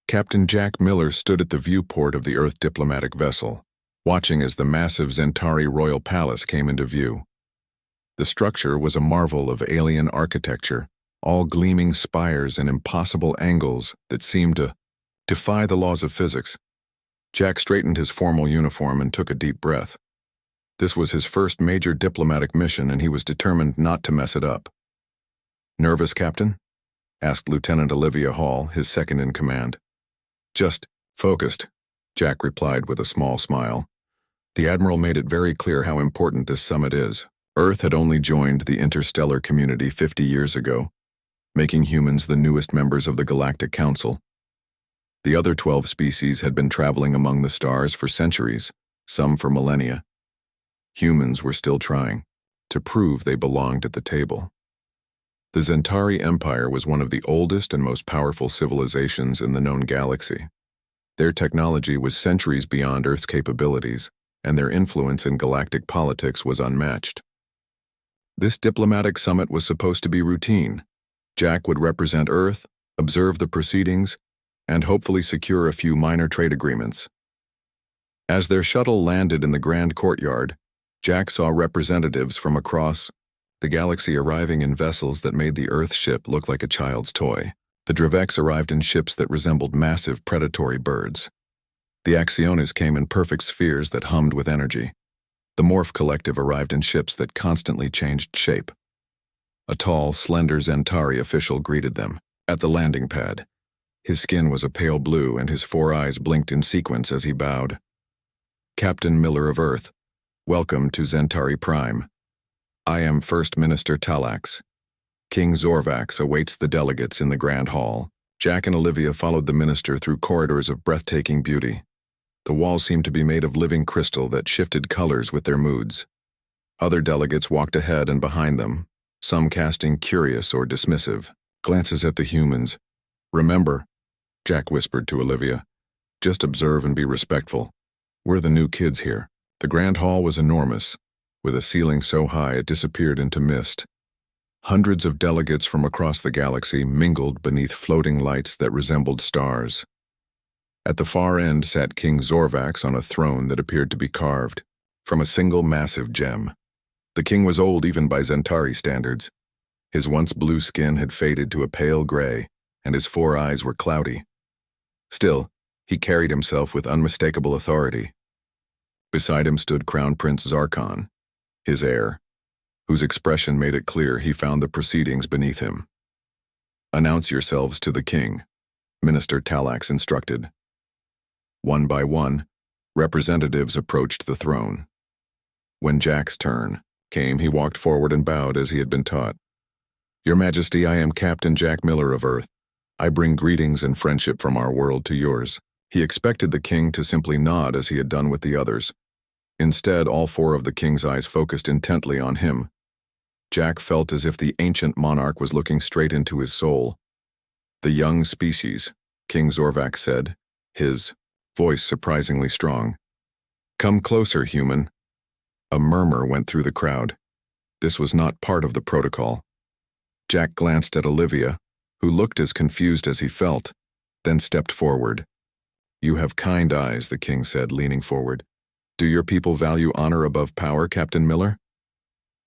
Captain Jack Miller stood at the viewport of the Earth diplomatic vessel, watching as the massive Zentari royal palace came into view. The structure was a marvel of alien architecture, all gleaming spires and impossible angles that seemed to defy the laws of physics. Jack straightened his formal uniform and took a deep breath. This was his first major diplomatic mission, and he was determined not to mess it up. "Nervous, Captain?" asked Lieutenant Olivia Hall, his second-in-command. "Just focused," Jack replied with a small smile. The Admiral made it very clear how important this summit is. Earth had only joined the interstellar community 50 years ago, making humans the newest members of the Galactic Council. The other 12 species had been traveling among the stars for centuries, some for millennia. Humans were still trying to prove they belonged at the table. The Zentari Empire was one of the oldest and most powerful civilizations in the known galaxy. Their technology was centuries beyond Earth's capabilities, and their influence in galactic politics was unmatched. This diplomatic summit was supposed to be routine. Jack would represent Earth, observe the proceedings, and hopefully secure a few minor trade agreements. As their shuttle landed in the grand courtyard, Jack saw representatives from across the galaxy arriving in vessels that made the Earth ship look like a child's toy. The Dravex arrived in ships that resembled massive predatory birds. The Axiones came in perfect spheres that hummed with energy. The Morph Collective arrived in ships that constantly changed shape. A tall, slender Zentari official greeted them at the landing pad. His skin was a pale blue and his 4 eyes blinked in sequence as he bowed. "Captain Miller of Earth, welcome to Zentari Prime. I am First Minister Talax. King Zorvax awaits the delegates in the Grand Hall." Jack and Olivia followed the minister through corridors of breathtaking beauty. The walls seemed to be made of living crystal that shifted colors with their moods. Other delegates walked ahead and behind them, some casting curious or dismissive glances at the humans. "Remember," Jack whispered to Olivia, "just observe and be respectful. We're the new kids here." The Grand Hall was enormous, with a ceiling so high it disappeared into mist. Hundreds of delegates from across the galaxy mingled beneath floating lights that resembled stars. At the far end sat King Zorvax on a throne that appeared to be carved from a single massive gem. The king was old even by Zentari standards. His once blue skin had faded to a pale gray, and his 4 eyes were cloudy. Still, he carried himself with unmistakable authority. Beside him stood Crown Prince Zarkon, his heir, whose expression made it clear he found the proceedings beneath him. "Announce yourselves to the king," Minister Talax instructed. One by one, representatives approached the throne. When Jack's turn came, he walked forward and bowed as he had been taught. "Your Majesty, I am Captain Jack Miller of Earth. I bring greetings and friendship from our world to yours." He expected the king to simply nod as he had done with the others. Instead, all 4 of the king's eyes focused intently on him. Jack felt as if the ancient monarch was looking straight into his soul. "The young species," King Zorvax said, his voice surprisingly strong. "Come closer, human." A murmur went through the crowd. This was not part of the protocol. Jack glanced at Olivia, who looked as confused as he felt, then stepped forward. "You have kind eyes," the king said, leaning forward. "Do your people value honor above power, Captain Miller?"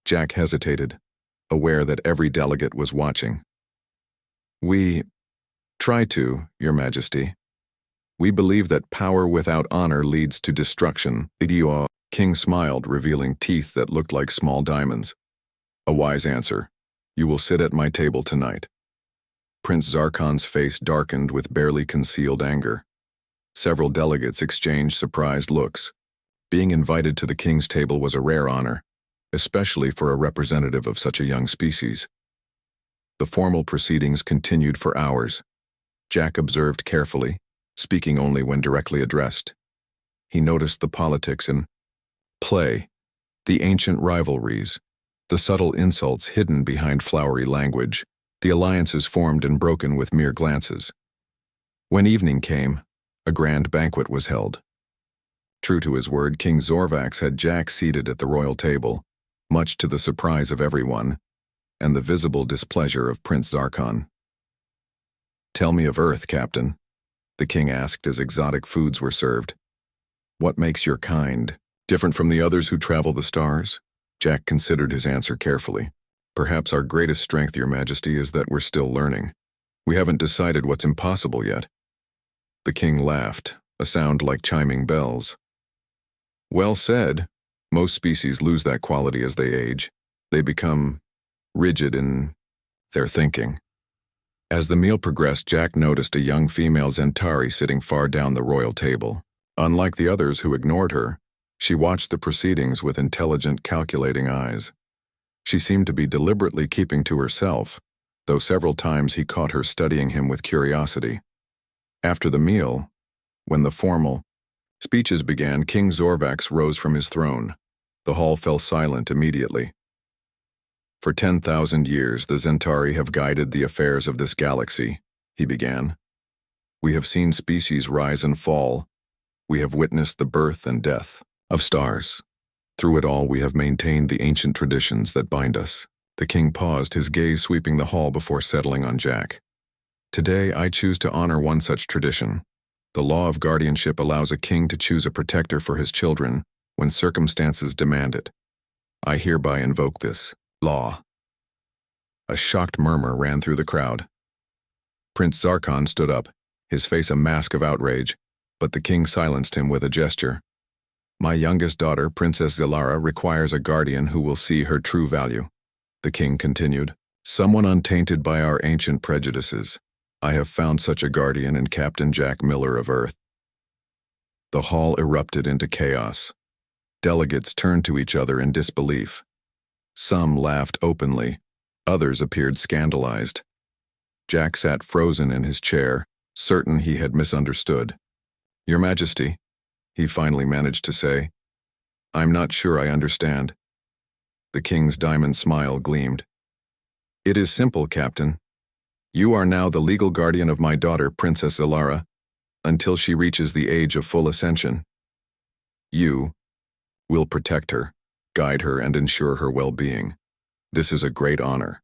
Jack hesitated, aware that every delegate was watching. "We try to, Your Majesty. We believe that power without honor leads to destruction." The king smiled, revealing teeth that looked like small diamonds. "A wise answer. You will sit at my table tonight." Prince Zarkon's face darkened with barely concealed anger. Several delegates exchanged surprised looks. Being invited to the king's table was a rare honor, especially for a representative of such a young species. The formal proceedings continued for hours. Jack observed carefully, speaking only when directly addressed. He noticed the politics in play, the ancient rivalries, the subtle insults hidden behind flowery language, the alliances formed and broken with mere glances. When evening came, a grand banquet was held. True to his word, King Zorvax had Jack seated at the royal table, much to the surprise of everyone, and the visible displeasure of Prince Zarkon. "Tell me of Earth, Captain," the king asked as exotic foods were served. What makes your kind different from the others who travel the stars? Jack considered his answer carefully. Perhaps our greatest strength, Your Majesty, is that we're still learning. We haven't decided what's impossible yet. The king laughed, a sound like chiming bells. Well said. Most species lose that quality as they age. They become rigid in their thinking. As the meal progressed, Jack noticed a young female Zentari sitting far down the royal table. Unlike the others who ignored her, she watched the proceedings with intelligent, calculating eyes. She seemed to be deliberately keeping to herself, though several times he caught her studying him with curiosity. After the meal, when the formal speeches began, King Zorvax rose from his throne. The hall fell silent immediately. For 10,000 years, the Zentari have guided the affairs of this galaxy, he began. We have seen species rise and fall. We have witnessed the birth and death of stars. Through it all, we have maintained the ancient traditions that bind us. The king paused, his gaze sweeping the hall before settling on Jack. Today, I choose to honor one such tradition. The law of guardianship allows a king to choose a protector for his children when circumstances demand it. I hereby invoke this law. A shocked murmur ran through the crowd. Prince Zarkon stood up, his face a mask of outrage, but the king silenced him with a gesture. My youngest daughter, Princess Zilara, requires a guardian who will see her true value. The king continued, someone untainted by our ancient prejudices. I have found such a guardian in Captain Jack Miller of Earth. The hall erupted into chaos. Delegates turned to each other in disbelief. Some laughed openly, others appeared scandalized. Jack sat frozen in his chair, certain he had misunderstood. Your Majesty, he finally managed to say, I'm not sure I understand. The king's diamond smile gleamed. It is simple, Captain. You are now the legal guardian of my daughter, Princess Zilara, until she reaches the age of full ascension. You will protect her, guide her, and ensure her well-being. This is a great honor.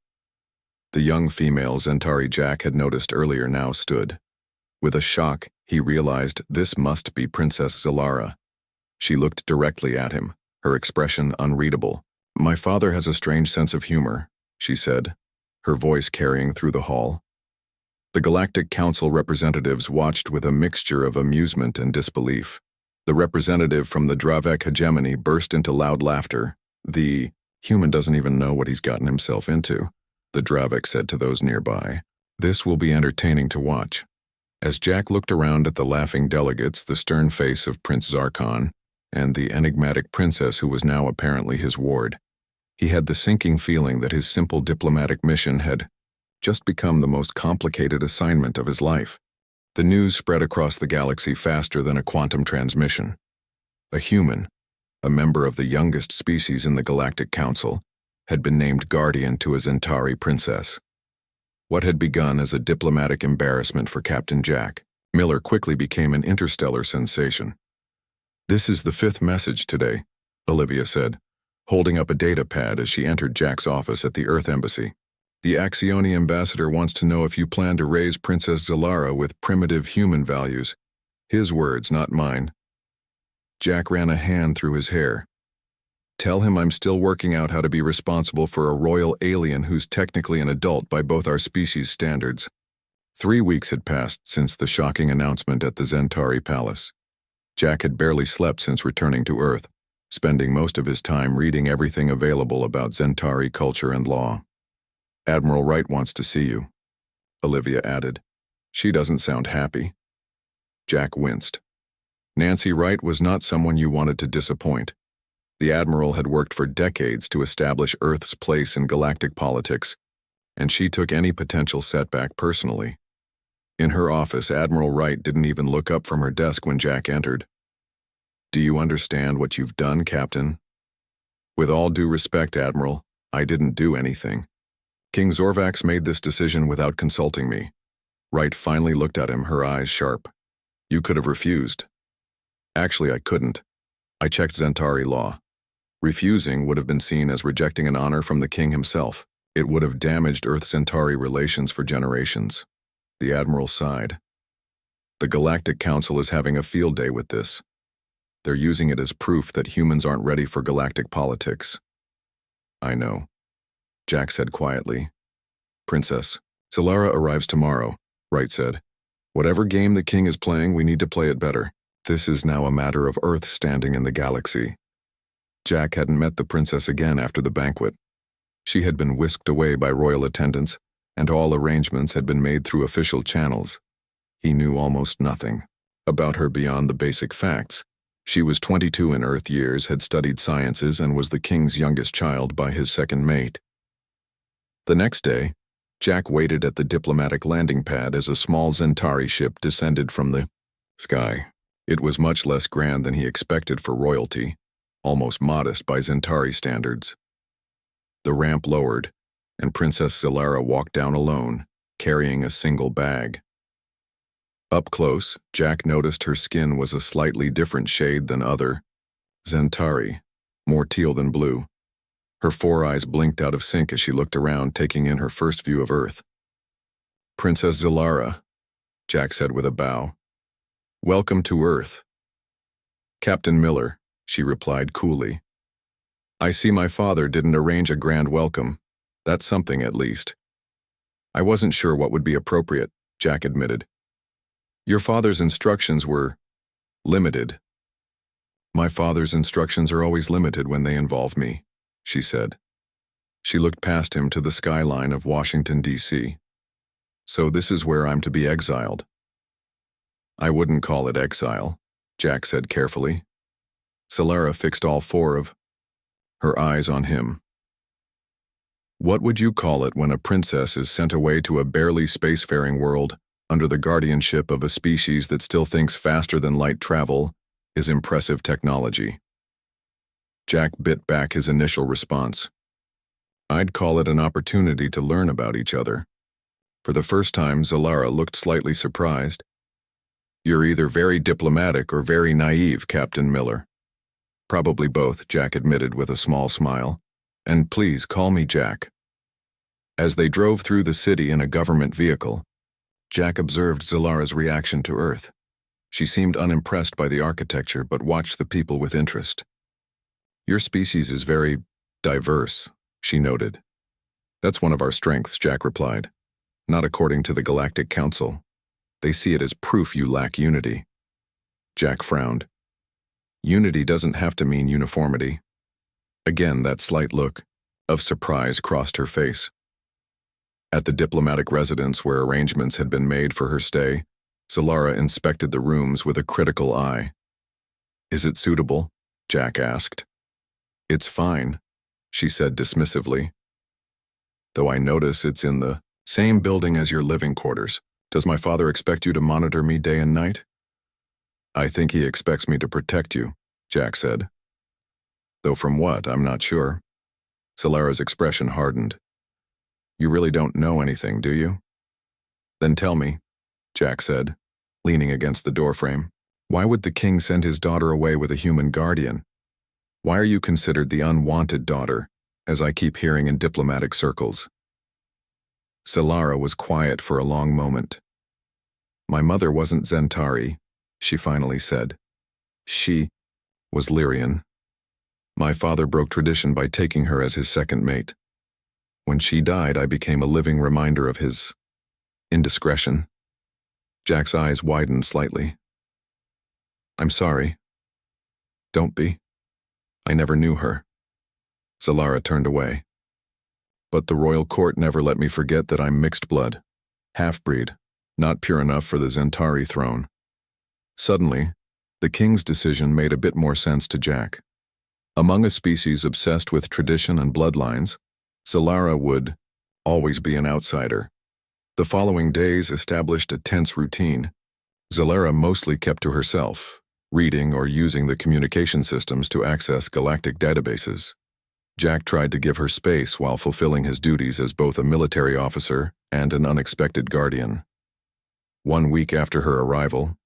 The young female Zentari Jack had noticed earlier now stood. With a shock, he realized this must be Princess Zilara. She looked directly at him, her expression unreadable. My father has a strange sense of humor, she said, her voice carrying through the hall. The Galactic Council representatives watched with a mixture of amusement and disbelief. The representative from the Dravek hegemony burst into loud laughter. The human doesn't even know what he's gotten himself into, the Dravek said to those nearby. This will be entertaining to watch. As Jack looked around at the laughing delegates, the stern face of Prince Zarkon, and the enigmatic princess who was now apparently his ward, he had the sinking feeling that his simple diplomatic mission had just become the most complicated assignment of his life. The news spread across the galaxy faster than a quantum transmission. A human, a member of the youngest species in the Galactic Council, had been named guardian to a Zentari princess. What had begun as a diplomatic embarrassment for Captain Jack Miller quickly became an interstellar sensation. This is the 5th message today, Olivia said, holding up a data pad as she entered Jack's office at the Earth Embassy. The Axioni ambassador wants to know if you plan to raise Princess Zilara with primitive human values. His words, not mine. Jack ran a hand through his hair. Tell him I'm still working out how to be responsible for a royal alien who's technically an adult by both our species' standards. 3 weeks had passed since the shocking announcement at the Zentari Palace. Jack had barely slept since returning to Earth, spending most of his time reading everything available about Zentari culture and law. Admiral Wright wants to see you, Olivia added. She doesn't sound happy. Jack winced. Nancy Wright was not someone you wanted to disappoint. The Admiral had worked for decades to establish Earth's place in galactic politics, and she took any potential setback personally. In her office, Admiral Wright didn't even look up from her desk when Jack entered. Do you understand what you've done, Captain? With all due respect, Admiral, I didn't do anything. King Zorvax made this decision without consulting me. Wright finally looked at him, her eyes sharp. You could have refused. Actually, I couldn't. I checked Zentari law. Refusing would have been seen as rejecting an honor from the king himself. It would have damaged Earth-Centauri relations for generations. The Admiral sighed. The Galactic Council is having a field day with this. They're using it as proof that humans aren't ready for galactic politics. I know, Jack said quietly. Princess, Solara arrives tomorrow, Wright said. Whatever game the king is playing, we need to play it better. This is now a matter of Earth standing in the galaxy. Jack hadn't met the princess again after the banquet. She had been whisked away by royal attendants, and all arrangements had been made through official channels. He knew almost nothing about her beyond the basic facts. She was 22 in Earth years, had studied sciences, and was the king's youngest child by his second mate. The next day, Jack waited at the diplomatic landing pad as a small Zentari ship descended from the sky. It was much less grand than he expected for royalty, almost modest by Zentari standards. The ramp lowered, and Princess Solara walked down alone, carrying a single bag. Up close, Jack noticed her skin was a slightly different shade than other Zentari, more teal than blue. Her four eyes blinked out of sync as she looked around, taking in her first view of Earth. Princess Solara, Jack said with a bow. Welcome to Earth. Captain Miller, she replied coolly. I see my father didn't arrange a grand welcome. That's something, at least. I wasn't sure what would be appropriate, Jack admitted. Your father's instructions were limited. My father's instructions are always limited when they involve me, she said. She looked past him to the skyline of Washington, D.C. So this is where I'm to be exiled. I wouldn't call it exile, Jack said carefully. Solara fixed all four of her eyes on him. What would you call it when a princess is sent away to a barely spacefaring world under the guardianship of a species that still thinks faster than light travel is impressive technology? Jack bit back his initial response. I'd call it an opportunity to learn about each other. For the first time, Solara looked slightly surprised. You're either very diplomatic or very naive, Captain Miller. Probably both, Jack admitted with a small smile. And please call me Jack. As they drove through the city in a government vehicle, Jack observed Solara's reaction to Earth. She seemed unimpressed by the architecture but watched the people with interest. Your species is very diverse, she noted. That's one of our strengths, Jack replied. Not according to the Galactic Council. They see it as proof you lack unity. Jack frowned. Unity doesn't have to mean uniformity. Again, that slight look of surprise crossed her face. At the diplomatic residence where arrangements had been made for her stay, Solara inspected the rooms with a critical eye. Is it suitable? Jack asked. It's fine, she said dismissively. Though I notice it's in the same building as your living quarters. Does my father expect you to monitor me day and night? I think he expects me to protect you, Jack said. Though from what, I'm not sure. Solara's expression hardened. You really don't know anything, do you? Then tell me, Jack said, leaning against the doorframe. Why would the king send his daughter away with a human guardian? Why are you considered the unwanted daughter, as I keep hearing in diplomatic circles? Solara was quiet for a long moment. My mother wasn't Zentari, she finally said. She was Lyrian. My father broke tradition by taking her as his second mate. When she died, I became a living reminder of his indiscretion. Jack's eyes widened slightly. I'm sorry. Don't be. I never knew her. Solara turned away. But the royal court never let me forget that I'm mixed blood, half-breed, not pure enough for the Zentari throne. Suddenly, the king's decision made a bit more sense to Jack. Among a species obsessed with tradition and bloodlines, Solara would always be an outsider. The following days established a tense routine. Solara mostly kept to herself, reading or using the communication systems to access galactic databases. Jack tried to give her space while fulfilling his duties as both a military officer and an unexpected guardian. 1 week after her arrival,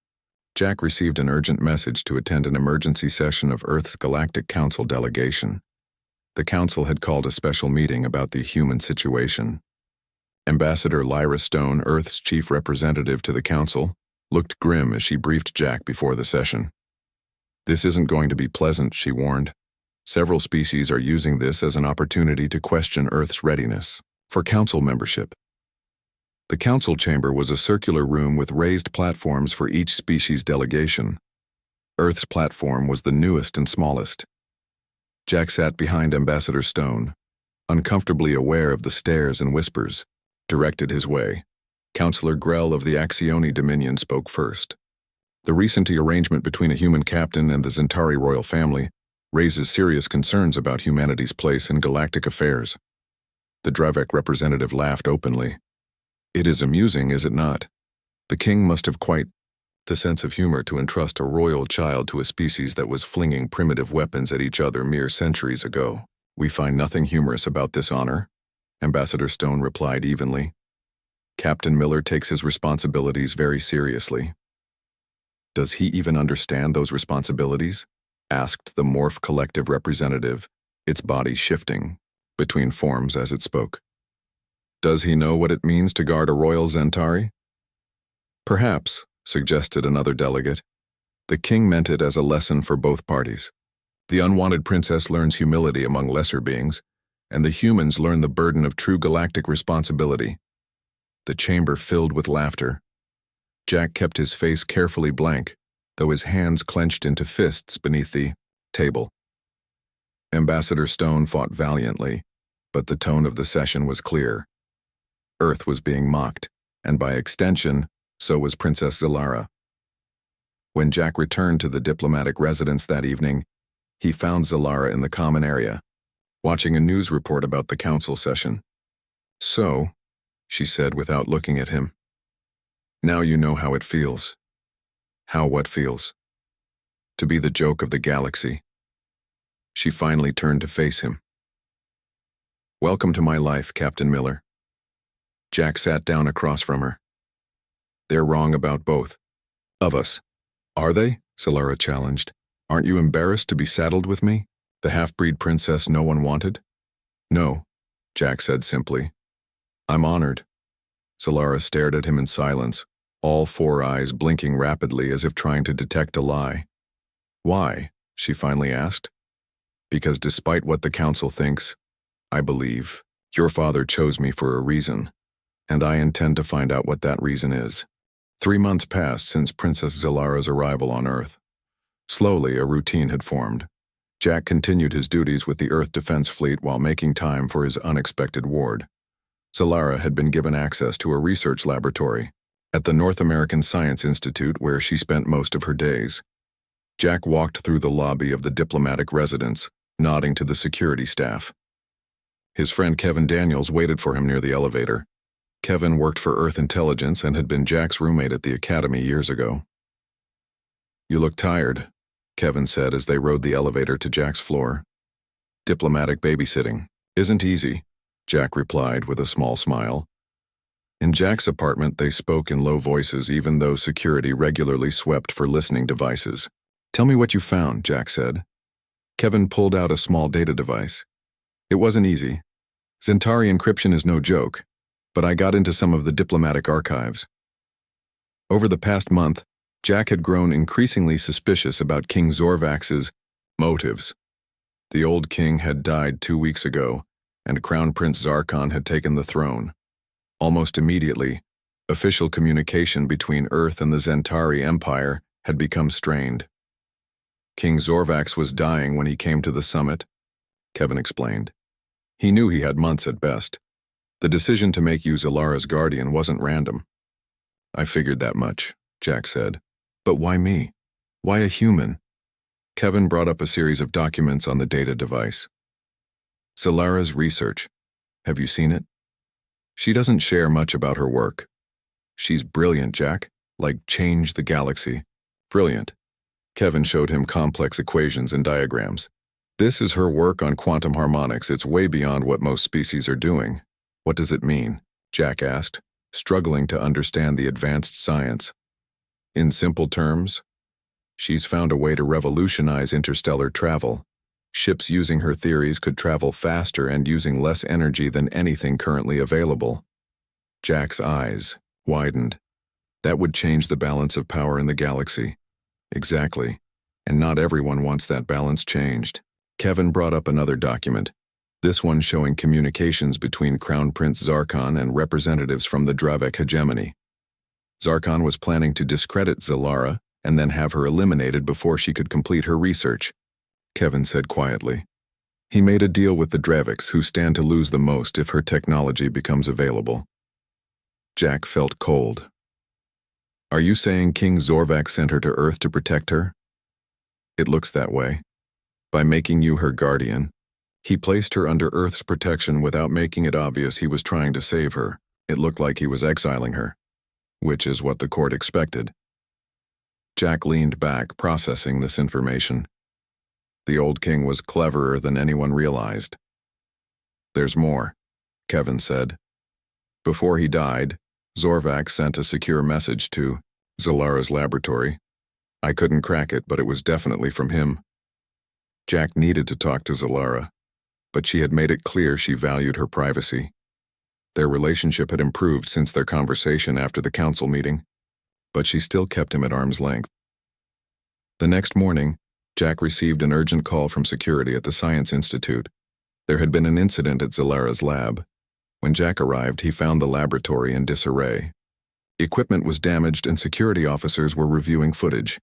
Jack received an urgent message to attend an emergency session of Earth's Galactic Council delegation. The council had called a special meeting about the human situation. Ambassador Lyra Stone, Earth's chief representative to the council, looked grim as she briefed Jack before the session. "This isn't going to be pleasant," she warned. "Several species are using this as an opportunity to question Earth's readiness for council membership." The council chamber was a circular room with raised platforms for each species delegation. Earth's platform was the newest and smallest. Jack sat behind Ambassador Stone, uncomfortably aware of the stares and whispers directed his way. Councillor Grell of the Axioni Dominion spoke first. "The recent arrangement between a human captain and the Zentari royal family raises serious concerns about humanity's place in galactic affairs." The Dravek representative laughed openly. "It is amusing, is it not? The king must have quite the sense of humor to entrust a royal child to a species that was flinging primitive weapons at each other mere centuries ago." "We find nothing humorous about this honor," Ambassador Stone replied evenly. "Captain Miller takes his responsibilities very seriously." "Does he even understand those responsibilities?" asked the Morph Collective representative, its body shifting between forms as it spoke. "Does he know what it means to guard a royal Zentari?" "Perhaps," suggested another delegate. "The king meant it as a lesson for both parties. The unwanted princess learns humility among lesser beings, and the humans learn the burden of true galactic responsibility." The chamber filled with laughter. Jack kept his face carefully blank, though his hands clenched into fists beneath the table. Ambassador Stone fought valiantly, but the tone of the session was clear. Earth was being mocked, and by extension, so was Princess Zilara. When Jack returned to the diplomatic residence that evening, he found Zilara in the common area, watching a news report about the council session. "So," she said without looking at him, "now you know how it feels." "How what feels?" "To be the joke of the galaxy." She finally turned to face him. "Welcome to my life, Captain Miller." Jack sat down across from her. "They're wrong about both of us." "Are they?" Zilara challenged. "Aren't you embarrassed to be saddled with me, the half-breed princess no one wanted?" "No," Jack said simply. "I'm honored." Zilara stared at him in silence, all four eyes blinking rapidly as if trying to detect a lie. "Why?" she finally asked. "Because despite what the council thinks, I believe your father chose me for a reason, and I intend to find out what that reason is." 3 months passed since Princess Zilara's arrival on Earth. Slowly, a routine had formed. Jack continued his duties with the Earth Defense Fleet while making time for his unexpected ward. Zilara had been given access to a research laboratory at the North American Science Institute, where she spent most of her days. Jack walked through the lobby of the diplomatic residence, nodding to the security staff. His friend Kevin Daniels waited for him near the elevator. Kevin worked for Earth Intelligence and had been Jack's roommate at the academy years ago. "You look tired," Kevin said as they rode the elevator to Jack's floor. "Diplomatic babysitting isn't easy," Jack replied with a small smile. In Jack's apartment, they spoke in low voices even though security regularly swept for listening devices. "Tell me what you found," Jack said. Kevin pulled out a small data device. "It wasn't easy. Zentari encryption is no joke, but I got into some of the diplomatic archives." Over the past month, Jack had grown increasingly suspicious about King Zorvax's motives. The old king had died 2 weeks ago, and Crown Prince Zarkon had taken the throne. Almost immediately, official communication between Earth and the Zentari Empire had become strained. "King Zorvax was dying when he came to the summit," Kevin explained. "He knew he had months at best. The decision to make you Zilara's guardian wasn't random." "I figured that much," Jack said. "But why me? Why a human?" Kevin brought up a series of documents on the data device. "Zilara's research. Have you seen it? She doesn't share much about her work. She's brilliant, Jack, like change the galaxy. Brilliant." Kevin showed him complex equations and diagrams. "This is her work on quantum harmonics. It's way beyond what most species are doing." "What does it mean?" Jack asked, struggling to understand the advanced science. "In simple terms, she's found a way to revolutionize interstellar travel. Ships using her theories could travel faster and using less energy than anything currently available." Jack's eyes widened. That would change the balance of power in the galaxy. Exactly. And not everyone wants that balance changed. Kevin brought up another document, this one showing communications between Crown Prince Zarkon and representatives from the Dravek hegemony. Zarkon was planning to discredit Zalara and then have her eliminated before she could complete her research, Kevin said quietly. He made a deal with the Draveks, who stand to lose the most if her technology becomes available. Jack felt cold. Are you saying King Zorvak sent her to Earth to protect her? It looks that way. By making you her guardian, he placed her under Earth's protection without making it obvious he was trying to save her. It looked like he was exiling her, which is what the court expected. Jack leaned back, processing this information. The old king was cleverer than anyone realized. There's more, Kevin said. Before he died, Zorvak sent a secure message to Zalara's laboratory. I couldn't crack it, but it was definitely from him. Jack needed to talk to Zalara, but she had made it clear she valued her privacy. Their relationship had improved since their conversation after the council meeting, but she still kept him at arm's length. The next morning, Jack received an urgent call from security at the Science Institute. There had been an incident at Zalara's lab. When Jack arrived, he found the laboratory in disarray. Equipment was damaged and security officers were reviewing footage.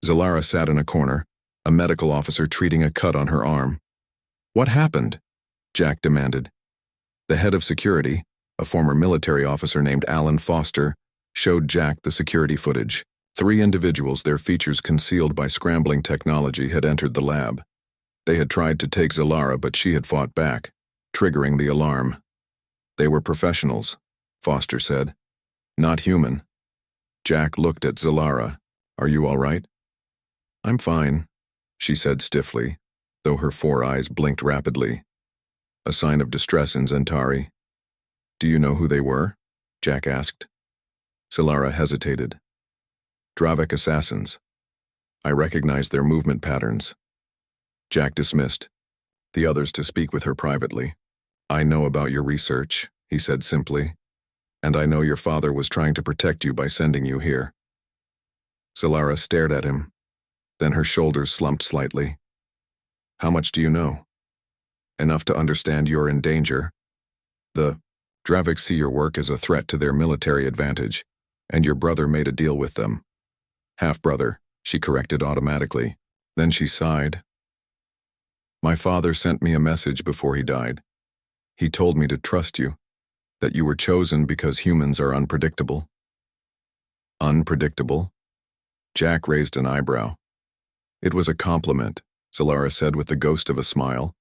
Zalara sat in a corner, a medical officer treating a cut on her arm. What happened? Jack demanded. The head of security, a former military officer named Alan Foster, showed Jack the security footage. 3 individuals, their features concealed by scrambling technology, had entered the lab. They had tried to take Zalara, but she had fought back, triggering the alarm. They were professionals, Foster said. Not human. Jack looked at Zalara. Are you all right? I'm fine, she said stiffly, though her 4 eyes blinked rapidly. A sign of distress in Zentari. Do you know who they were? Jack asked. Zalara hesitated. Dravek assassins. I recognized their movement patterns. Jack dismissed the others to speak with her privately. I know about your research, he said simply, and I know your father was trying to protect you by sending you here. Zalara stared at him. Then her shoulders slumped slightly. How much do you know? Enough to understand you're in danger. The Dravek see your work as a threat to their military advantage, and your brother made a deal with them. Half-brother, she corrected automatically. Then she sighed. My father sent me a message before he died. He told me to trust you, that you were chosen because humans are unpredictable. Unpredictable? Jack raised an eyebrow. It was a compliment, Zalara said with the ghost of a smile.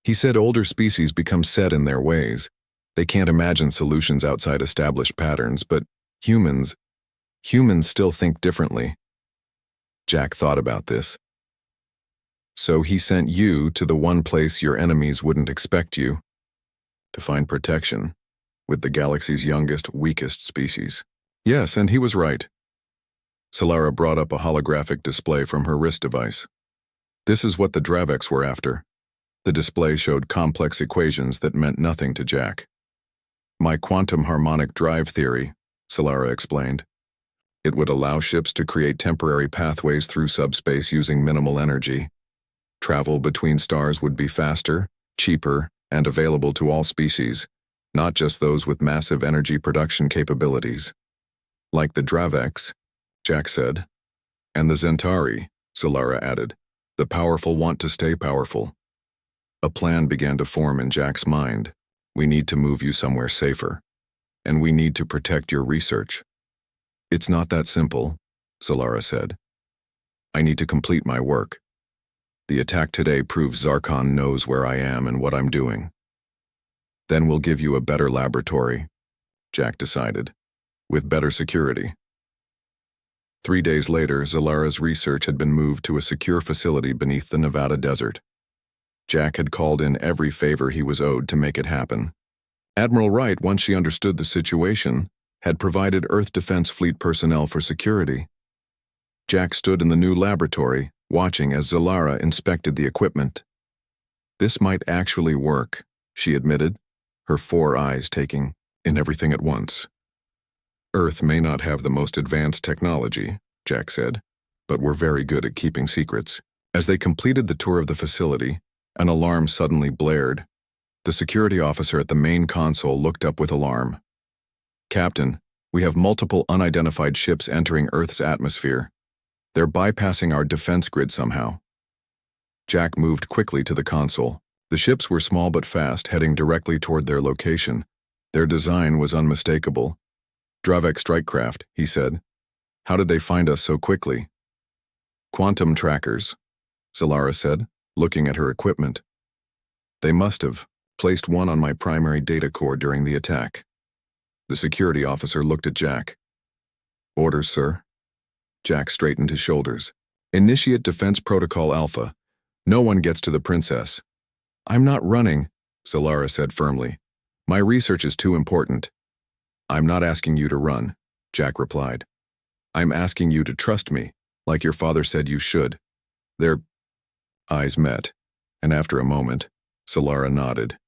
He said older species become set in their ways. They can't imagine solutions outside established patterns, but humans still think differently. Jack thought about this. So he sent you to the one place your enemies wouldn't expect you, to find protection with the galaxy's youngest, weakest species. Yes, and he was right. Zalara brought up a holographic display from her wrist device. This is what the Draveks were after. The display showed complex equations that meant nothing to Jack. My quantum harmonic drive theory, Zalara explained. It would allow ships to create temporary pathways through subspace using minimal energy. Travel between stars would be faster, cheaper, and available to all species, not just those with massive energy production capabilities. Like the Draveks, Jack said. And the Zentari, Zalara added. The powerful want to stay powerful. A plan began to form in Jack's mind. We need to move you somewhere safer. And we need to protect your research. It's not that simple, Zalara said. I need to complete my work. The attack today proves Zarkon knows where I am and what I'm doing. Then we'll give you a better laboratory, Jack decided, with better security. 3 days later, Zalara's research had been moved to a secure facility beneath the Nevada desert. Jack had called in every favor he was owed to make it happen. Admiral Wright, once she understood the situation, had provided Earth Defense Fleet personnel for security. Jack stood in the new laboratory, watching as Zalara inspected the equipment. This might actually work, she admitted, her 4 eyes taking in everything at once. Earth may not have the most advanced technology, Jack said, but we're very good at keeping secrets. As they completed the tour of the facility, an alarm suddenly blared. The security officer at the main console looked up with alarm. "Captain, we have multiple unidentified ships entering Earth's atmosphere. They're bypassing our defense grid somehow." Jack moved quickly to the console. The ships were small but fast, heading directly toward their location. Their design was unmistakable. "Dravek strike craft," he said. "How did they find us so quickly?" "Quantum trackers," Zalara said, looking at her equipment. "They must have placed one on my primary data core during the attack." The security officer looked at Jack. "Orders, sir." Jack straightened his shoulders. "Initiate Defense Protocol Alpha. No one gets to the princess." "I'm not running," Zalara said firmly. "My research is too important." "I'm not asking you to run," Jack replied. "I'm asking you to trust me, like your father said you should." Their eyes met, and after a moment, Zalara nodded.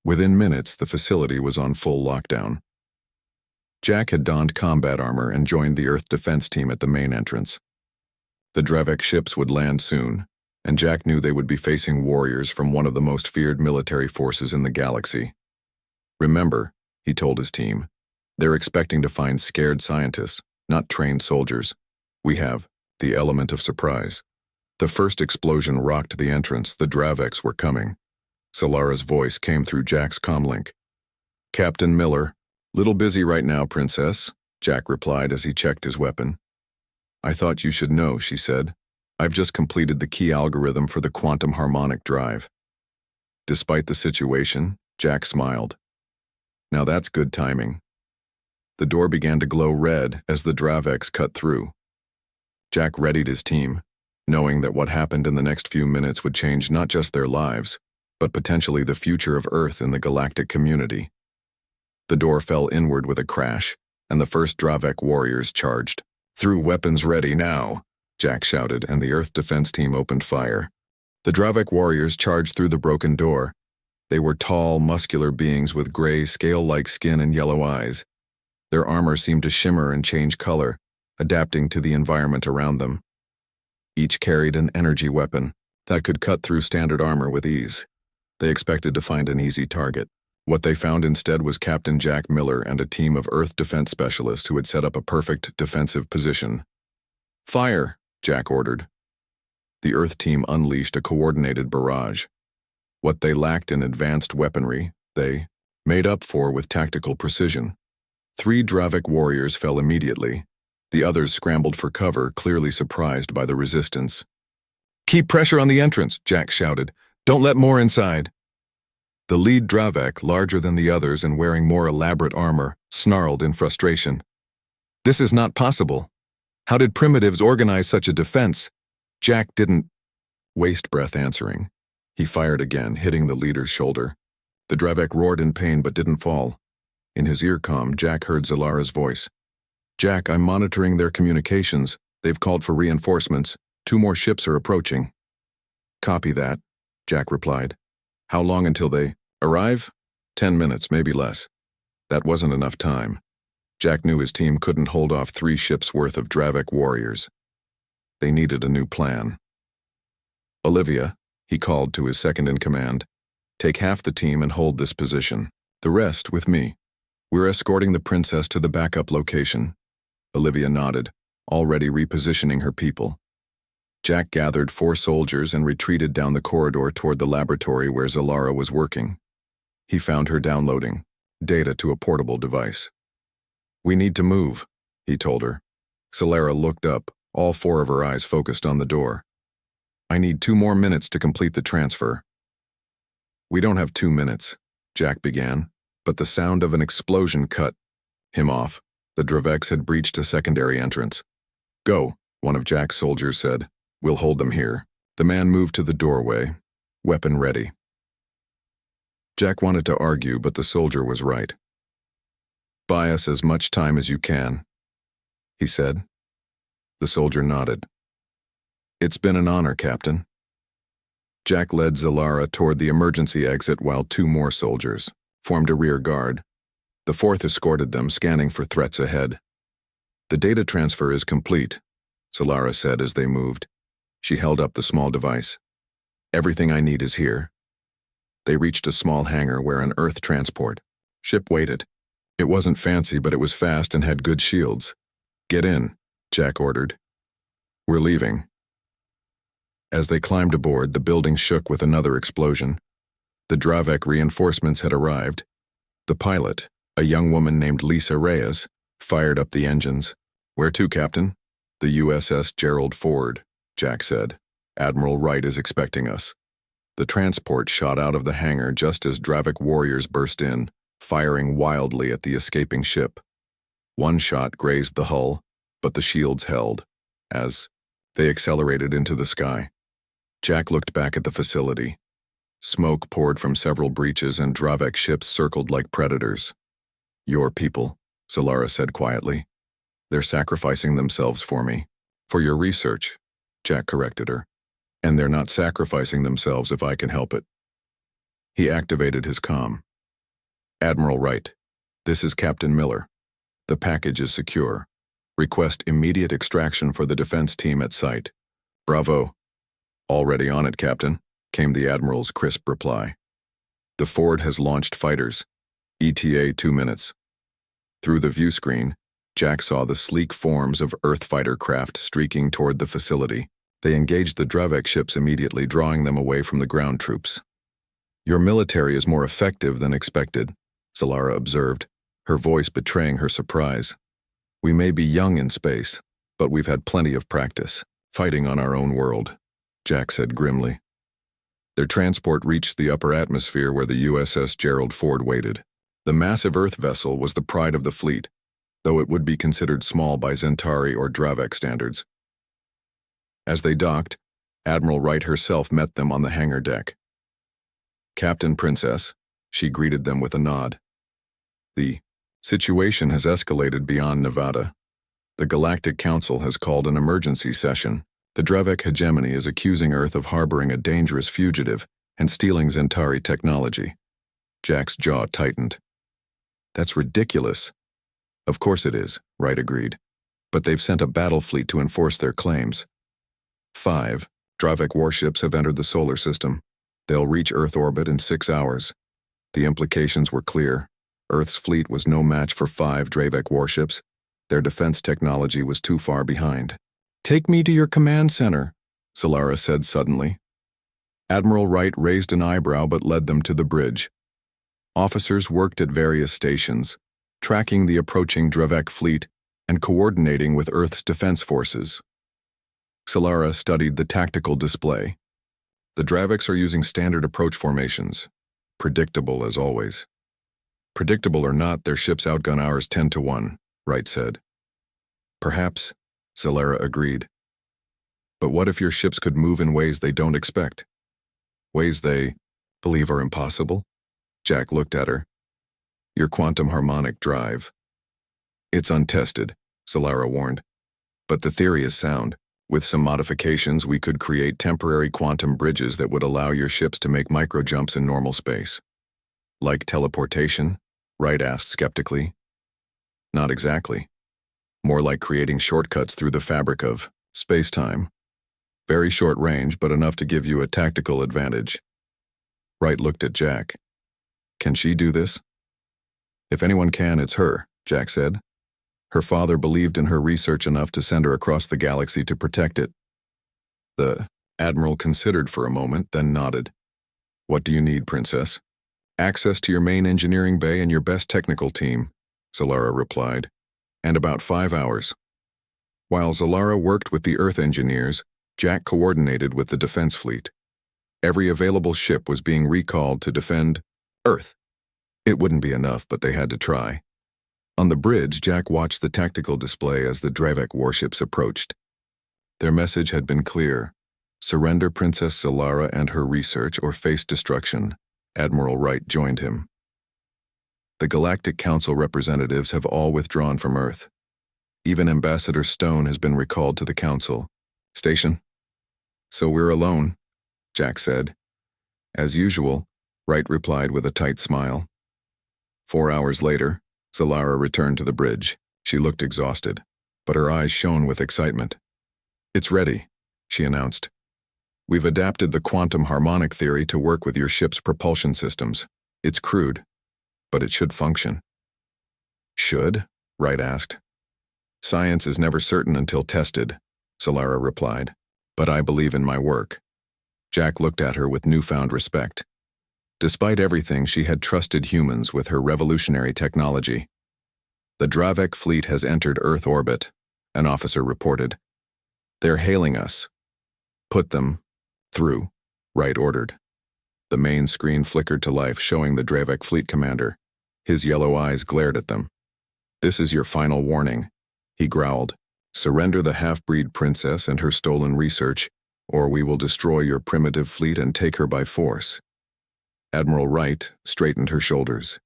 Within minutes, the facility was on full lockdown. Jack had donned combat armor and joined the Earth defense team at the main entrance. The Dravek ships would land soon, and Jack knew they would be facing warriors from one of the most feared military forces in the galaxy. "Remember," he told his team, "they're expecting to find scared scientists, not trained soldiers. We have the element of surprise." The first explosion rocked the entrance. The Draveks were coming. Salara's voice came through Jack's comlink. "Captain Miller, little busy right now, Princess," Jack replied as he checked his weapon. "I thought you should know," she said. "I've just completed the key algorithm for the quantum harmonic drive." Despite the situation, Jack smiled. "Now that's good timing." The door began to glow red as the Draveks cut through. Jack readied his team, knowing that what happened in the next few minutes would change not just their lives, but potentially the future of Earth and the galactic community. The door fell inward with a crash, and the first Dravek warriors charged. "Through weapons ready now," Jack shouted, and the Earth defense team opened fire. The Dravek warriors charged through the broken door. They were tall, muscular beings with gray, scale-like skin and yellow eyes. Their armor seemed to shimmer and change color, adapting to the environment around them. Each carried an energy weapon that could cut through standard armor with ease. They expected to find an easy target. What they found instead was Captain Jack Miller and a team of Earth defense specialists who had set up a perfect defensive position. "Fire!" Jack ordered. The Earth team unleashed a coordinated barrage. What they lacked in advanced weaponry, they made up for with tactical precision. 3 Dravek warriors fell immediately. The others scrambled for cover, clearly surprised by the resistance. "Keep pressure on the entrance," Jack shouted. "Don't let more inside." The lead Dravek, larger than the others and wearing more elaborate armor, snarled in frustration. "This is not possible. How did primitives organize such a defense?" Jack didn't waste breath answering. He fired again, hitting the leader's shoulder. The Dravek roared in pain but didn't fall. In his earcom, Jack heard Zalara's voice. "Jack, I'm monitoring their communications. They've called for reinforcements. 2 more ships are approaching." "Copy that," Jack replied. "How long until they arrive?" 10 minutes, maybe less." That wasn't enough time. Jack knew his team couldn't hold off 3 ships' worth of Dravek warriors. They needed a new plan. "Olivia," he called to his second-in-command, "take half the team and hold this position. The rest with me. We're escorting the princess to the backup location." Olivia nodded, already repositioning her people. Jack gathered 4 soldiers and retreated down the corridor toward the laboratory where Zalara was working. He found her downloading data to a portable device. "We need to move," he told her. Zalara looked up, all 4 of her eyes focused on the door. "I need 2 more minutes to complete the transfer." "We don't have 2 minutes," Jack began, but the sound of an explosion cut him off. The Draveks had breached a secondary entrance. "Go," one of Jack's soldiers said. "We'll hold them here." The man moved to the doorway, weapon ready. Jack wanted to argue, but the soldier was right. "Buy us as much time as you can," he said. The soldier nodded. "It's been an honor, Captain." Jack led Zalara toward the emergency exit while 2 more soldiers formed a rear guard. The fourth escorted them, scanning for threats ahead. "The data transfer is complete," Solara said as they moved. She held up the small device. "Everything I need is here." They reached a small hangar where an Earth transport ship waited. It wasn't fancy, but it was fast and had good shields. "Get in," Jack ordered. "We're leaving." As they climbed aboard, the building shook with another explosion. The Dravek reinforcements had arrived. The pilot, a young woman named Lisa Reyes, fired up the engines. "Where to, Captain?" "The USS Gerald Ford," Jack said. "Admiral Wright is expecting us." The transport shot out of the hangar just as Dravek warriors burst in, firing wildly at the escaping ship. One shot grazed the hull, but the shields held, as they accelerated into the sky. Jack looked back at the facility. Smoke poured from several breaches and Dravek ships circled like predators. "Your people," Solara said quietly. "They're sacrificing themselves for me." "For your research," Jack corrected her. "And they're not sacrificing themselves if I can help it." He activated his comm. "Admiral Wright, this is Captain Miller. The package is secure. Request immediate extraction for the defense team at site." "Bravo." "Already on it, Captain," came the Admiral's crisp reply. "The Ford has launched fighters. ETA 2 minutes." Through the view screen, Jack saw the sleek forms of Earth fighter craft streaking toward the facility. They engaged the Dravek ships immediately, drawing them away from the ground troops. "Your military is more effective than expected," Solara observed, her voice betraying her surprise. "We may be young in space, but we've had plenty of practice, fighting on our own world," Jack said grimly. Their transport reached the upper atmosphere where the USS Gerald Ford waited. The massive Earth vessel was the pride of the fleet, though it would be considered small by Zentari or Dravek standards. As they docked, Admiral Wright herself met them on the hangar deck. "Captain, Princess," she greeted them with a nod. "The situation has escalated beyond Nevada. The Galactic Council has called an emergency session. The Dravek hegemony is accusing Earth of harboring a dangerous fugitive and stealing Zentari technology." Jack's jaw tightened. "That's ridiculous." "Of course it is," Wright agreed. "But they've sent a battle fleet to enforce their claims. 5 Dravek warships have entered the solar system. They'll reach Earth orbit in 6 hours. The implications were clear. Earth's fleet was no match for 5 Dravek warships. Their defense technology was too far behind. "Take me to your command center," Solara said suddenly. Admiral Wright raised an eyebrow but led them to the bridge. Officers worked at various stations, tracking the approaching Dravek fleet and coordinating with Earth's defense forces. Solara studied the tactical display. The Draveks are using standard approach formations. Predictable as always. "Predictable or not, their ships outgun ours 10 to 1, Wright said. "Perhaps," Solara agreed. "But what if your ships could move in ways they don't expect? Ways they believe are impossible?" Jack looked at her. "Your quantum harmonic drive." "It's untested," Solara warned. "But the theory is sound. With some modifications, we could create temporary quantum bridges that would allow your ships to make micro-jumps in normal space." "Like teleportation?" Wright asked skeptically. "Not exactly. More like creating shortcuts through the fabric of space-time. Very short range, but enough to give you a tactical advantage." Wright looked at Jack. "Can she do this?" "If anyone can, it's her," Jack said. "Her father believed in her research enough to send her across the galaxy to protect it." The Admiral considered for a moment, then nodded. "What do you need, Princess?" "Access to your main engineering bay and your best technical team," Solara replied. "And about 5 hours." While Solara worked with the Earth engineers, Jack coordinated with the defense fleet. Every available ship was being recalled to defend Earth. It wouldn't be enough, but they had to try. On the bridge, Jack watched the tactical display as the Dravek warships approached. Their message had been clear. Surrender Princess Solara and her research or face destruction. Admiral Wright joined him. The Galactic Council representatives have all withdrawn from Earth. Even Ambassador Stone has been recalled to the Council. "Station?" "So we're alone," Jack said. "As usual," Wright replied with a tight smile. 4 hours later, Zalara returned to the bridge. She looked exhausted, but her eyes shone with excitement. "It's ready," she announced. "We've adapted the quantum harmonic theory to work with your ship's propulsion systems. It's crude, but it should function." "Should?" Wright asked. "Science is never certain until tested," Zalara replied. "But I believe in my work." Jack looked at her with newfound respect. Despite everything, she had trusted humans with her revolutionary technology. "The Dravek fleet has entered Earth orbit," an officer reported. "They're hailing us." "Put them through," Wright ordered. The main screen flickered to life, showing the Dravek fleet commander. His yellow eyes glared at them. "This is your final warning," he growled. "Surrender the half-breed princess and her stolen research, or we will destroy your primitive fleet and take her by force." Admiral Wright straightened her shoulders.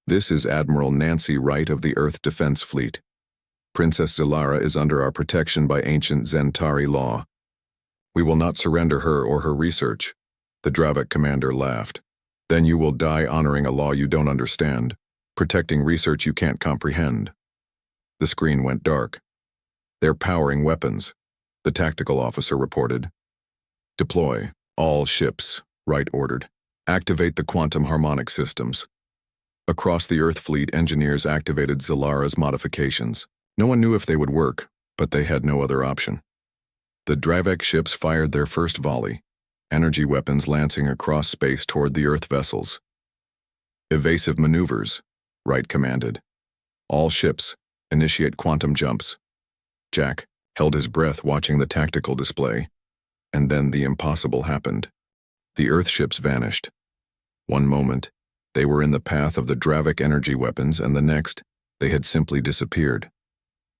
"This is Admiral Nancy Wright of the Earth Defense Fleet. Princess Zalara is under our protection by ancient Zentari law. We will not surrender her or her research." The Dravek commander laughed. "Then you will die honoring a law you don't understand, protecting research you can't comprehend." The screen went dark. "They're powering weapons," the tactical officer reported. "Deploy all ships," Wright ordered. "Activate the quantum harmonic systems." Across the Earth fleet, engineers activated Zalara's modifications. No one knew if they would work, but they had no other option. The Dravek ships fired their first volley, energy weapons lancing across space toward the Earth vessels. "Evasive maneuvers," Wright commanded. "All ships, initiate quantum jumps." Jack held his breath watching the tactical display, and then the impossible happened. The Earth ships vanished. One moment, they were in the path of the Dravek energy weapons, and the next, they had simply disappeared.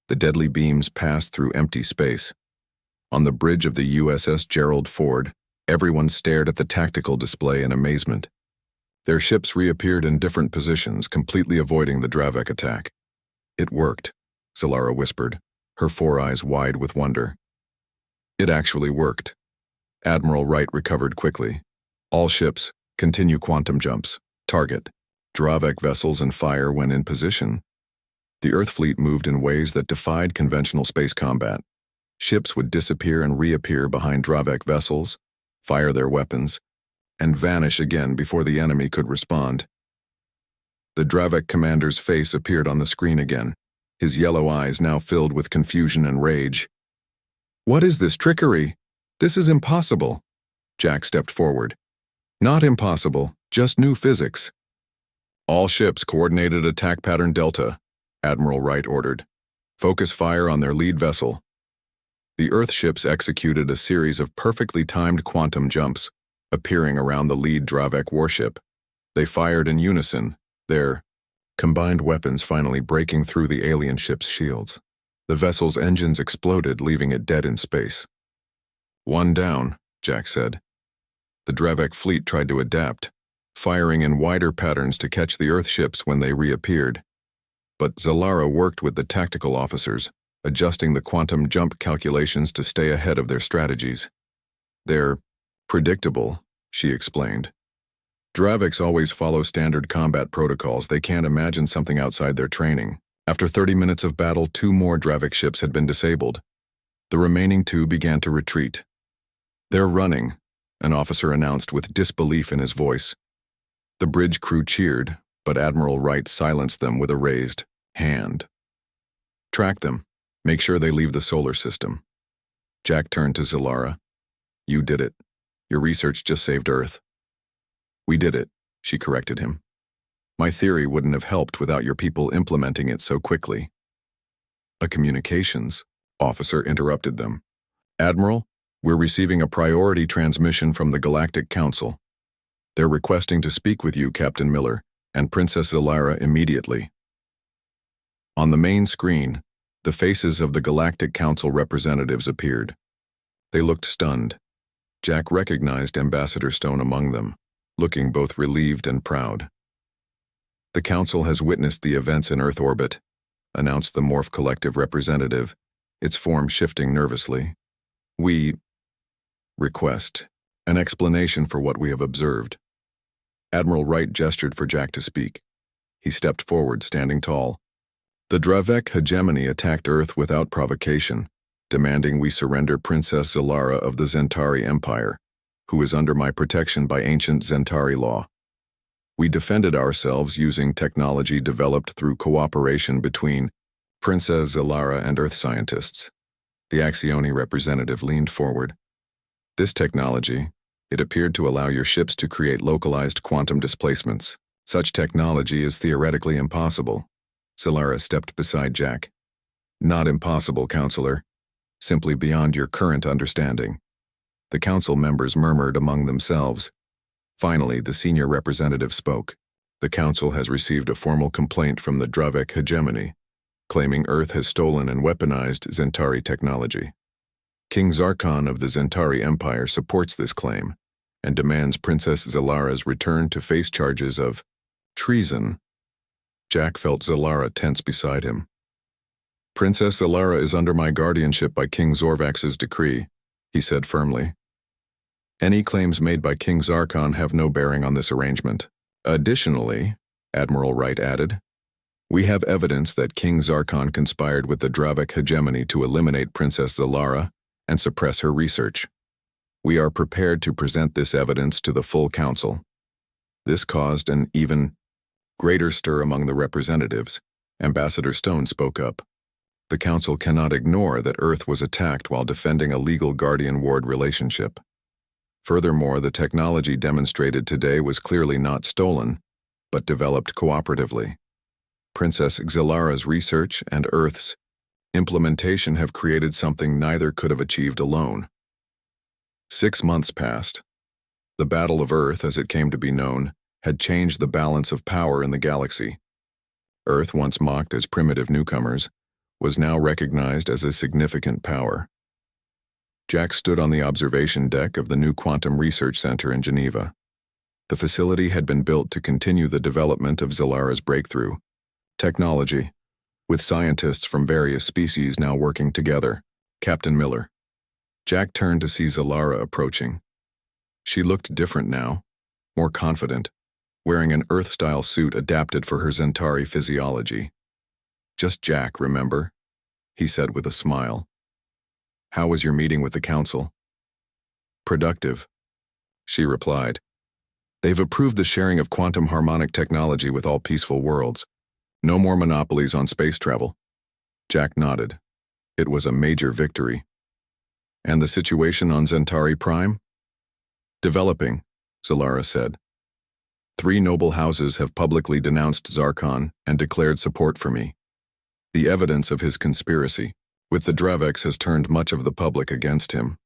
The deadly beams passed through empty space. On the bridge of the USS Gerald Ford, everyone stared at the tactical display in amazement. Their ships reappeared in different positions, completely avoiding the Dravek attack. "It worked," Zalara whispered, her four eyes wide with wonder. It actually worked. Admiral Wright recovered quickly. "All ships, continue quantum jumps. Target Dravek vessels and fire when in position." The Earth fleet moved in ways that defied conventional space combat. Ships would disappear and reappear behind Dravek vessels, fire their weapons, and vanish again before the enemy could respond. The Dravek commander's face appeared on the screen again, his yellow eyes now filled with confusion and rage. "What is this trickery? This is impossible." Jack stepped forward. "Not impossible, just new physics." "All ships coordinated attack pattern Delta," Admiral Wright ordered. "Focus fire on their lead vessel." The Earth ships executed a series of perfectly timed quantum jumps, appearing around the lead Dravek warship. They fired in unison, their combined weapons finally breaking through the alien ship's shields. The vessel's engines exploded, leaving it dead in space. "One down," Jack said. The Dravek fleet tried to adapt, firing in wider patterns to catch the Earth ships when they reappeared. But Zalara worked with the tactical officers, adjusting the quantum jump calculations to stay ahead of their strategies. "They're predictable," she explained. "Draveks always follow standard combat protocols. They can't imagine something outside their training." After 30 minutes of battle, 2 more Dravek ships had been disabled. The remaining 2 began to retreat. "They're running," an officer announced with disbelief in his voice. The bridge crew cheered, but Admiral Wright silenced them with a raised hand. "Track them. Make sure they leave the solar system." Jack turned to Zalara. "You did it. Your research just saved Earth." "We did it," she corrected him. "My theory wouldn't have helped without your people implementing it so quickly." A communications officer interrupted them. "Admiral, we're receiving a priority transmission from the Galactic Council. They're requesting to speak with you, Captain Miller, and Princess Zalara immediately." On the main screen, the faces of the Galactic Council representatives appeared. They looked stunned. Jack recognized Ambassador Stone among them, looking both relieved and proud. "The Council has witnessed the events in Earth orbit," announced the Morph Collective representative, its form shifting nervously. "We request an explanation for what we have observed." Admiral Wright gestured for Jack to speak. He stepped forward, standing tall. The Dravek hegemony attacked Earth without provocation, demanding we surrender Princess Zalara of the Zentari Empire, who is under my protection by ancient Zentari law. We defended ourselves using technology developed through cooperation between Princess Zalara and Earth scientists. The Axioni representative leaned forward. This technology, it appeared to allow your ships to create localized quantum displacements. Such technology is theoretically impossible. Zalara stepped beside Jack. Not impossible, Counselor. Simply beyond your current understanding. The council members murmured among themselves. Finally, the senior representative spoke. The council has received a formal complaint from the Dravek hegemony, claiming Earth has stolen and weaponized Zentari technology. King Zarkon of the Zentari Empire supports this claim and demands Princess Zalara's return to face charges of treason. Jack felt Zalara tense beside him. Princess Zalara is under my guardianship by King Zorvax's decree, he said firmly. Any claims made by King Zarkon have no bearing on this arrangement. Additionally, Admiral Wright added, we have evidence that King Zarkon conspired with the Dravek hegemony to eliminate Princess Zalara and suppress her research. We are prepared to present this evidence to the full council. This caused an even greater stir among the representatives. Ambassador Stone spoke up. The council cannot ignore that Earth was attacked while defending a legal guardian-ward relationship. Furthermore, the technology demonstrated today was clearly not stolen, but developed cooperatively. Princess Zalara's research and Earth's implementation have created something neither could have achieved alone. 6 months passed. The Battle of Earth, as it came to be known, had changed the balance of power in the galaxy. Earth, once mocked as primitive newcomers, was now recognized as a significant power. Jack stood on the observation deck of the new Quantum Research Center in Geneva. The facility had been built to continue the development of Zalara's breakthrough technology, with scientists from various species now working together. Captain Miller. Jack turned to see Zalara approaching. She looked different now, more confident, wearing an Earth-style suit adapted for her Zentari physiology. Just Jack, remember? He said with a smile. How was your meeting with the council? Productive, she replied. They've approved the sharing of quantum harmonic technology with all peaceful worlds. No more monopolies on space travel. Jack nodded. It was a major victory. And the situation on Zentari Prime? Developing, Zalara said. 3 noble houses have publicly denounced Zarkon and declared support for me. The evidence of his conspiracy with the Draveks has turned much of the public against him.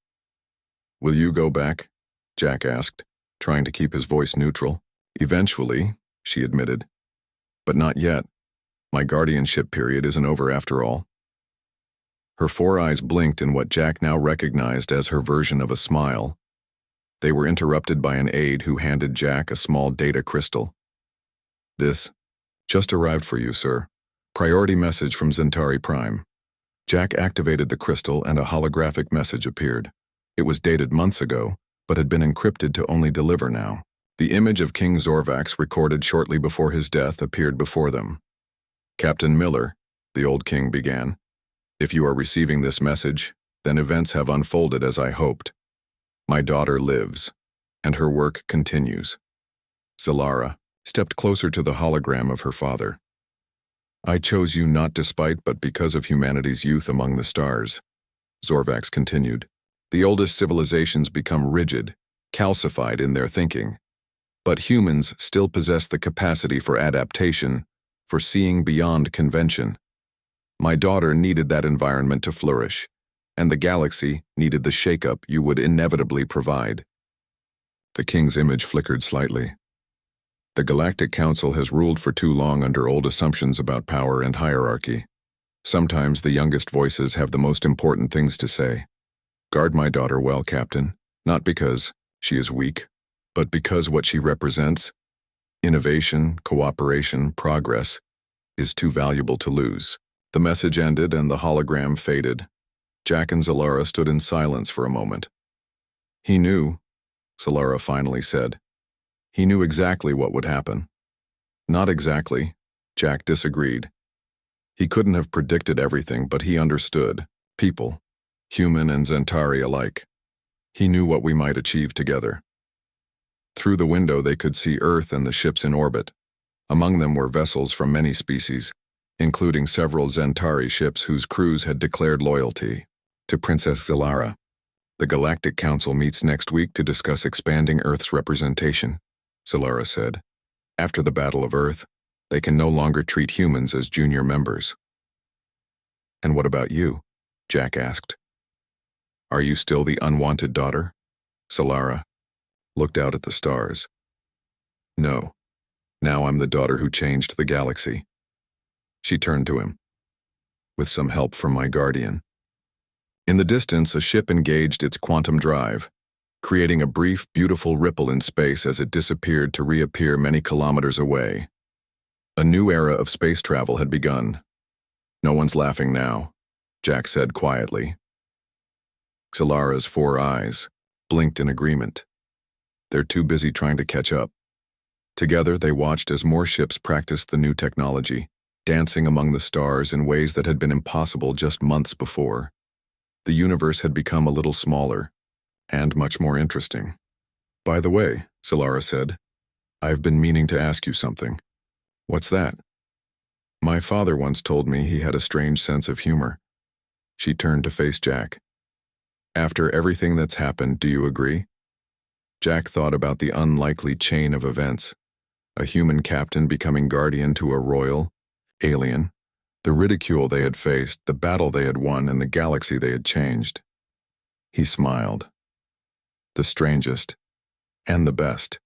Will you go back? Jack asked, trying to keep his voice neutral. Eventually, she admitted. But not yet. My guardianship period isn't over after all. Her 4 eyes blinked in what Jack now recognized as her version of a smile. They were interrupted by an aide who handed Jack a small data crystal. This just arrived for you, sir. Priority message from Zentari Prime. Jack activated the crystal and a holographic message appeared. It was dated months ago, but had been encrypted to only deliver now. The image of King Zorvax recorded shortly before his death appeared before them. Captain Miller, the old king began, if you are receiving this message, then events have unfolded as I hoped. My daughter lives, and her work continues. Zalara stepped closer to the hologram of her father. I chose you not despite but because of humanity's youth among the stars, Zorvax continued. The oldest civilizations become rigid, calcified in their thinking. But humans still possess the capacity for adaptation, for seeing beyond convention. My daughter needed that environment to flourish, and the galaxy needed the shakeup you would inevitably provide. The king's image flickered slightly. The Galactic Council has ruled for too long under old assumptions about power and hierarchy. Sometimes the youngest voices have the most important things to say. Guard my daughter well, Captain, not because she is weak, but because what she represents, innovation, cooperation, progress, is too valuable to lose. The message ended and the hologram faded. Jack and Zalara stood in silence for a moment. He knew, Zalara finally said. He knew exactly what would happen. Not exactly, Jack disagreed. He couldn't have predicted everything, but he understood. People, human and Zentari alike. He knew what we might achieve together. Through the window they could see Earth and the ships in orbit. Among them were vessels from many species, including several Zentari ships whose crews had declared loyalty to Princess Zilara. The Galactic Council meets next week to discuss expanding Earth's representation, Zilara said. After the Battle of Earth, they can no longer treat humans as junior members. And what about you? Jack asked. Are you still the unwanted daughter? Zilara looked out at the stars. No. Now I'm the daughter who changed the galaxy. She turned to him. With some help from my guardian. In the distance, a ship engaged its quantum drive, creating a brief, beautiful ripple in space as it disappeared to reappear many kilometers away. A new era of space travel had begun. No one's laughing now, Jack said quietly. Xilara's 4 eyes blinked in agreement. They're too busy trying to catch up. Together, they watched as more ships practiced the new technology, dancing among the stars in ways that had been impossible just months before. The universe had become a little smaller, and much more interesting. By the way, Zilara said, I've been meaning to ask you something. What's that? My father once told me he had a strange sense of humor. She turned to face Jack. After everything that's happened, do you agree? Jack thought about the unlikely chain of events. A human captain becoming guardian to a royal, alien, the ridicule they had faced, the battle they had won, and the galaxy they had changed. He smiled. The strangest, and the best,